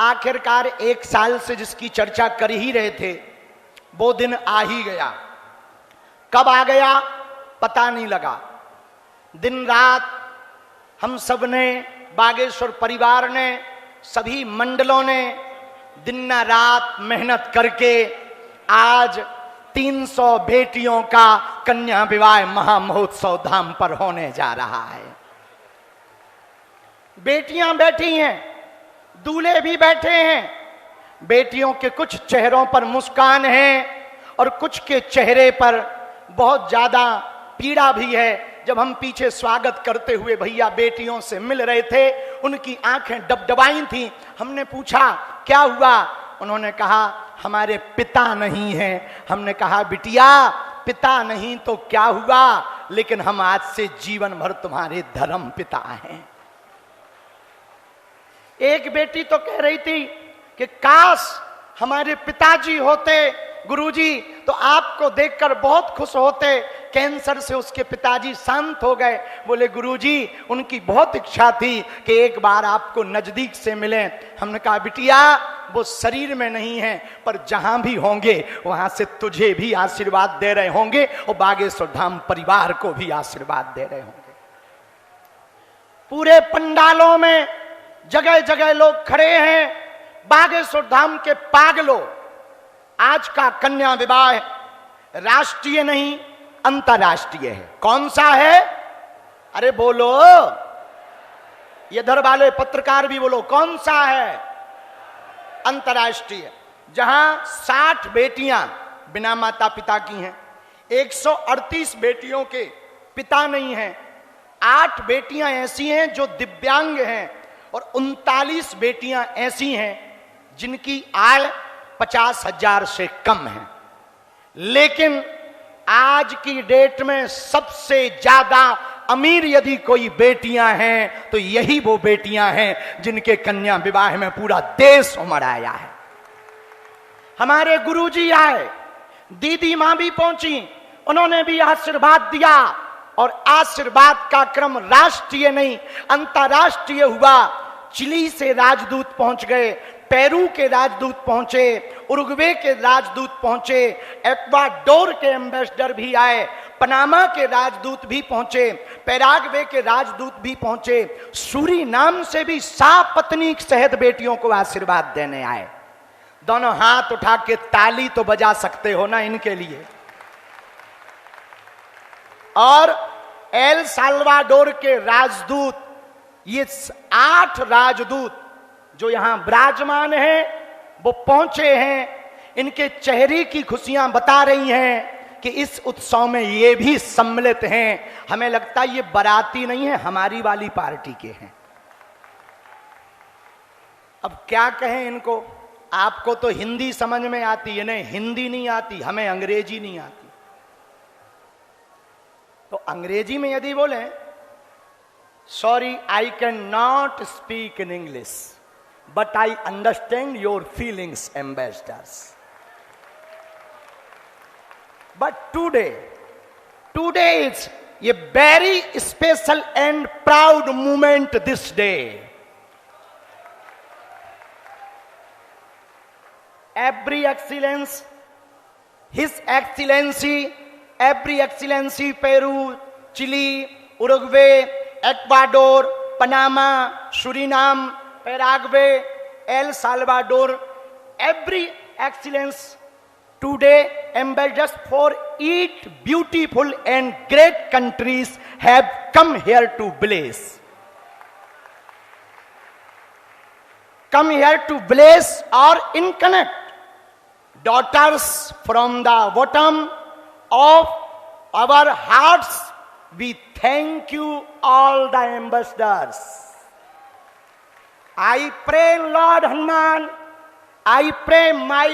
आखिरकार 1 साल से जिसकी चर्चा कर ही रहे थे वो दिन आ ही गया। कब आ गया पता नहीं लगा। दिन रात हम सब ने, बागेश्वर परिवार ने, सभी मंडलों ने दिन रात मेहनत करके आज 300 बेटियों का कन्या विवाह महामहोत्सव धाम पर होने जा रहा है। बेटियां बैठी हैं, दूल्हे भी बैठे हैं। बेटियों के कुछ चेहरों पर मुस्कान है और कुछ के चेहरे पर बहुत ज्यादा पीड़ा भी है। जब हम पीछे स्वागत करते हुए भैया बेटियों से मिल रहे थे, उनकी आंखें डबडबाई थी। हमने पूछा क्या हुआ? उन्होंने कहा हमारे पिता नहीं हैं। हमने कहा बिटिया पिता नहीं तो क्या हुआ, लेकिन हम आज से जीवन भर तुम्हारे धर्म पिता हैं। एक बेटी तो कह रही थी कि काश हमारे पिताजी होते गुरुजी तो आपको देखकर बहुत खुश होते। कैंसर से उसके पिताजी शांत हो गए। बोले गुरुजी उनकी बहुत इच्छा थी कि एक बार आपको नजदीक से मिलें। हमने कहा बिटिया वो शरीर में नहीं है, पर जहां भी होंगे वहां से तुझे भी आशीर्वाद दे रहे होंगे और बागेश्वर धाम परिवार को भी आशीर्वाद दे रहे होंगे। पूरे पंडालों में जगह जगह लोग खड़े हैं। बागेश्वर धाम के पागलों, आज का कन्या विवाह राष्ट्रीय नहीं अंतर्राष्ट्रीय है। कौन सा है? अरे बोलो, इधर वाले पत्रकार भी बोलो, कौन सा है? अंतर्राष्ट्रीय। जहां 60 बेटियां बिना माता पिता की हैं, 138 बेटियों के पिता नहीं हैं, 8 बेटियां ऐसी हैं जो दिव्यांग हैं और 39 बेटियां ऐसी हैं जिनकी आय 50,000 से कम है। लेकिन आज की डेट में सबसे ज्यादा अमीर यदि कोई बेटियां हैं तो यही वो बेटियां हैं जिनके कन्या विवाह में पूरा देश उमड़ आया है। हमारे गुरुजी आए, दीदी मां भी पहुंची, उन्होंने भी आशीर्वाद दिया और आशीर्वाद का क्रम राष्ट्रीय नहीं अंतर्राष्ट्रीय हुआ। चिली से राजदूत पहुंच गए, पेरू के राजदूत पहुंचे, उरुग्वे के राजदूत पहुंचे, एक्वाडोर के एम्बेसडर भी आए, पनामा के राजदूत भी पहुंचे, पैराग्वे के राजदूत भी पहुंचे, सूरीनाम से भी सापत्नी सहित बेटियों को आशीर्वाद देने आए। दोनों हाथ उठा के ताली तो बजा सकते हो ना इनके लिए। और एल साल्वाडोर के राजदूत, ये 8 राजदूत जो यहां विराजमान हैं वो पहुंचे हैं। इनके चेहरे की खुशियां बता रही हैं कि इस उत्सव में ये भी सम्मिलित हैं। हमें लगता है ये बाराती नहीं है, हमारी वाली पार्टी के हैं। अब क्या कहें इनको? आपको तो हिंदी समझ में आती है, नहीं हिंदी नहीं आती, हमें अंग्रेजी नहीं आती। तो अंग्रेजी में यदि बोले sorry I can not speak in English but I understand your feelings, ambassadors. But today is a very special and proud moment this day. Every excellence, His Excellency, every Excellency, Peru, Chile, Uruguay, Ecuador, Panama, Suriname, Paraguay, El Salvador, every excellence today ambassadors for 8 beautiful and great countries have come here to bless. Come here to bless or in connect. Daughters, from the bottom of our hearts, we thank you all the ambassadors. I pray Lord Hanuman, I pray my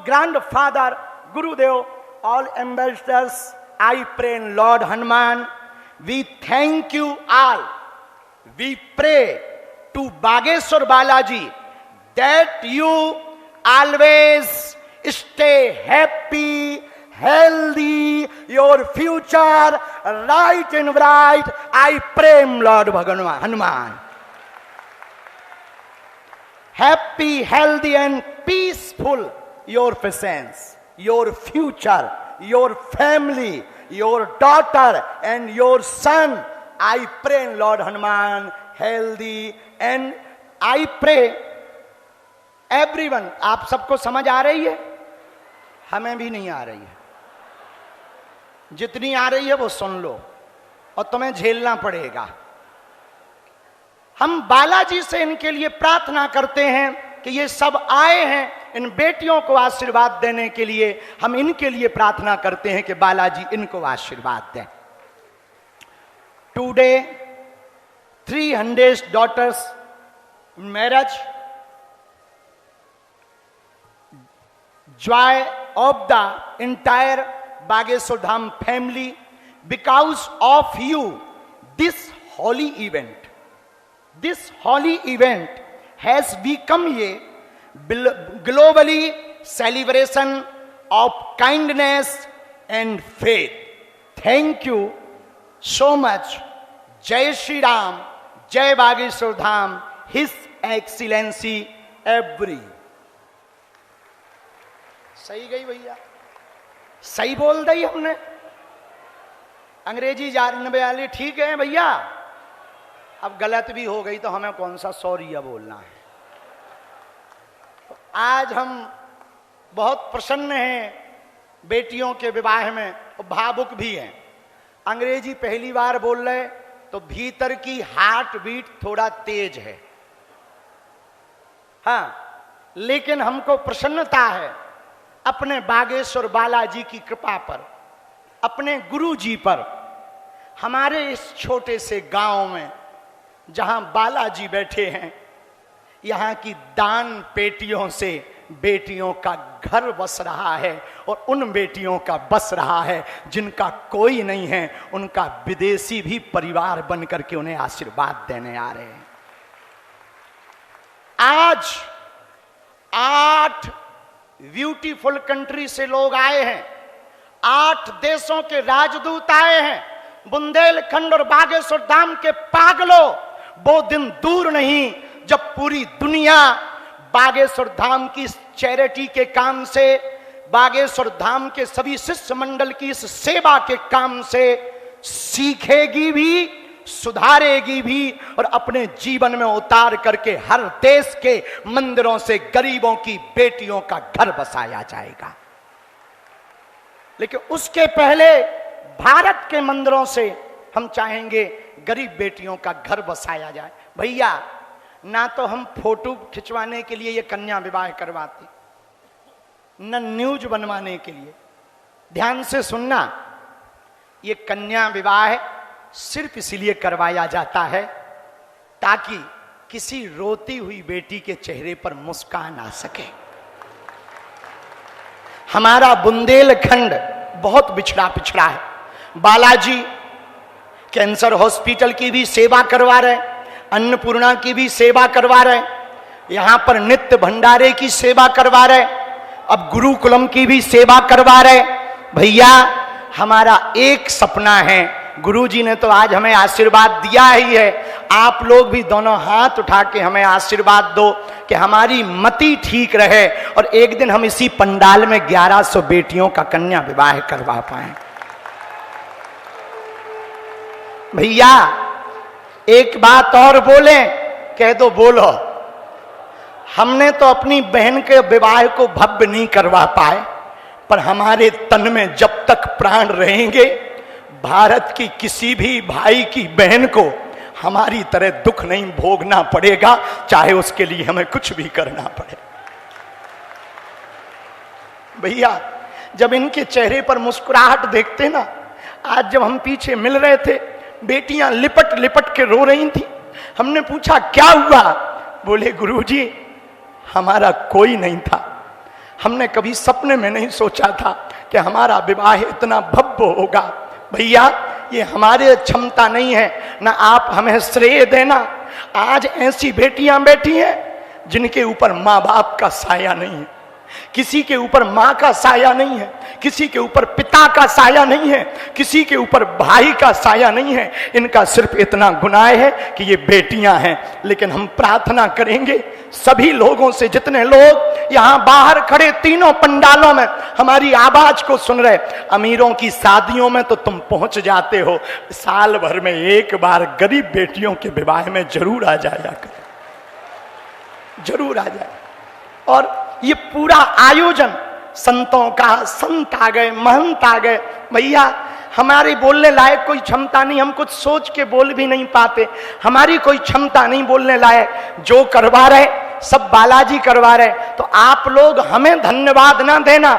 grandfather Gurudev, all ambassadors, I pray Lord Hanuman, we thank you all. We pray to Bageshwar Balaji that you always stay happy, healthy, your future right and bright. I pray Lord Hanuman. happy, healthy and peaceful your presence, your future, your family, your daughter and your son. I pray, Lord Hanuman, healthy and I pray everyone. आप सबको समझ आ रही है? हमें भी नहीं आ रही है। जितनी आ रही है वो सुन लो और तुम्हें झेलना पड़ेगा। हम बालाजी से इनके लिए प्रार्थना करते हैं कि ये सब आए हैं इन बेटियों को आशीर्वाद देने के लिए। हम इनके लिए प्रार्थना करते हैं कि बालाजी इनको आशीर्वाद दें। Today 300 daughters marriage, joy of the entire Bageshwar Dham family. Because of you, this holy event has become a globally celebration of kindness and faith. Thank you so much. Jai Shri Ram, Jai Bageshwar Dham, His Excellency every. सही गई भैया? सही बोल दी हमने? अंग्रेजी जानने वाले ठीक है भैया? अब गलत भी हो गई तो हमें कौन सा सॉरी बोलना है। आज हम बहुत प्रसन्न हैं बेटियों के विवाह में और भावुक भी हैं। अंग्रेजी पहली बार बोल रहे तो भीतर की हार्ट बीट थोड़ा तेज है। हाँ, लेकिन हमको प्रसन्नता है अपने बागेश्वर बालाजी की कृपा पर, अपने गुरु जी पर। हमारे इस छोटे से गांव में जहां बालाजी बैठे हैं, यहां की दान पेटियों से बेटियों का घर बस रहा है और उन बेटियों का बस रहा है जिनका कोई नहीं है। उनका विदेशी भी परिवार बन करके उन्हें आशीर्वाद देने आ रहे हैं। आज 8 ब्यूटीफुल कंट्री से लोग आए हैं, 8 देशों के राजदूत आए हैं। बुंदेलखंड और बागेश्वर धाम के पागलों, वो दिन दूर नहीं जब पूरी दुनिया बागेश्वर धाम की चैरिटी के काम से, बागेश्वर धाम के सभी शिष्य मंडल की इस सेवा के काम से सीखेगी भी, सुधारेगी भी और अपने जीवन में उतार करके हर देश के मंदिरों से गरीबों की बेटियों का घर बसाया जाएगा। लेकिन उसके पहले भारत के मंदिरों से हम चाहेंगे गरीब बेटियों का घर बसाया जाए। भैया, ना तो हम फोटो खिंचवाने के लिए ये कन्या विवाह करवाते, न न्यूज बनवाने के लिए। ध्यान से सुनना, ये कन्या विवाह सिर्फ इसलिए करवाया जाता है ताकि किसी रोती हुई बेटी के चेहरे पर मुस्कान आ सके। हमारा बुंदेलखंड बहुत पिछड़ा है। बालाजी कैंसर हॉस्पिटल की भी सेवा करवा रहे, अन्नपूर्णा की भी सेवा करवा रहे, यहां पर नित्य भंडारे की सेवा करवा रहे, अब गुरुकुलम की भी सेवा करवा रहे। भैया, हमारा एक सपना है, गुरुजी ने तो आज हमें आशीर्वाद दिया ही है, आप लोग भी दोनों हाथ उठा के हमें आशीर्वाद दो कि हमारी मति ठीक रहे और एक दिन हम इसी पंडाल में 1100 बेटियों का कन्या विवाह करवा पाए। भैया, एक बात और बोले, कह दो बोलो। हमने तो अपनी बहन के विवाह को भव्य नहीं करवा पाए, पर हमारे तन में जब तक प्राण रहेंगे, भारत की किसी भी भाई की बहन को हमारी तरह दुख नहीं भोगना पड़ेगा, चाहे उसके लिए हमें कुछ भी करना पड़े। भैया, जब इनके चेहरे पर मुस्कुराहट देखते ना, आज जब हम पीछे मिल रहे थे, बेटियां लिपट लिपट के रो रही थी। हमने पूछा क्या हुआ? बोले गुरुजी, हमारा कोई नहीं था, हमने कभी सपने में नहीं सोचा था कि हमारा विवाह इतना भव्य होगा। भैया, ये हमारे क्षमता नहीं है, ना आप हमें श्रेय देना। आज ऐसी बेटियां बैठी हैं जिनके ऊपर माँ बाप का साया नहीं है, किसी के ऊपर मां का साया नहीं है, किसी के ऊपर पिता का साया नहीं है, किसी के ऊपर भाई का साया नहीं है। इनका सिर्फ इतना गुनाह है कि ये बेटियां हैं। लेकिन हम प्रार्थना करेंगे सभी लोगों से, जितने लोग यहां बाहर खड़े तीनों पंडालों में हमारी आवाज को सुन रहे, अमीरों की शादियों में तो तुम पहुंच जाते हो, साल भर में एक बार गरीब बेटियों के विवाह में जरूर आ जाया करो, जरूर आ जाए। और ये पूरा आयोजन संतों का, संत आ गए, महंत आ गए। भैया हमारी बोलने लायक कोई क्षमता नहीं, हम कुछ सोच के बोल भी नहीं पाते, हमारी कोई क्षमता नहीं बोलने लायक। जो करवा रहे सब बालाजी करवा रहे, तो आप लोग हमें धन्यवाद ना देना,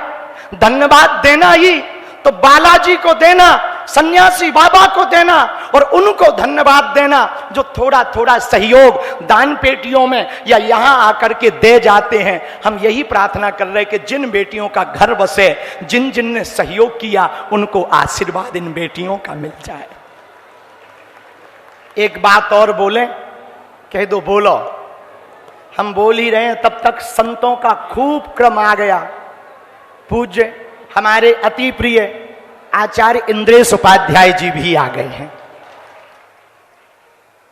धन्यवाद देना ही तो बालाजी को देना, सन्यासी बाबा को देना, और उनको धन्यवाद देना जो थोड़ा थोड़ा सहयोग दान पेटियों में या यहां आकर के दे जाते हैं। हम यही प्रार्थना कर रहे हैं कि जिन बेटियों का घर बसे, जिन जिन ने सहयोग किया, उनको आशीर्वाद इन बेटियों का मिल जाए। एक बात और बोले, कह दो, बोलो। हम बोल ही रहे हैं, तब तक संतों का खूब क्रम आ गया। पूज्य हमारे अति प्रिय आचार्य इंद्रेश उपाध्याय जी भी आ गए हैं,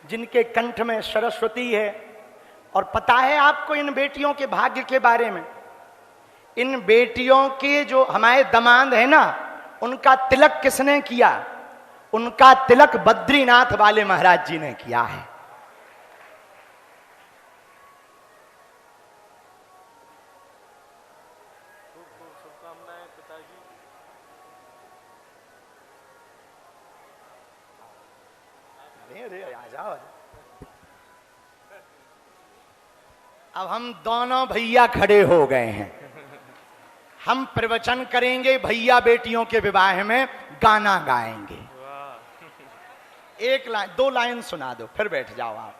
जिनके कंठ में सरस्वती है। और पता है आपको इन बेटियों के भाग्य के बारे में? इन बेटियों के जो हमारे दामाद है ना, उनका तिलक किसने किया? उनका तिलक बद्रीनाथ वाले महाराज जी ने किया है। आ जाओ। अब हम दोनों भैया खड़े हो गए हैं, हम प्रवचन करेंगे, भैया बेटियों के विवाह में गाना गाएंगे। एक लाइन, 2 लाइन सुना दो, फिर बैठ जाओ आप।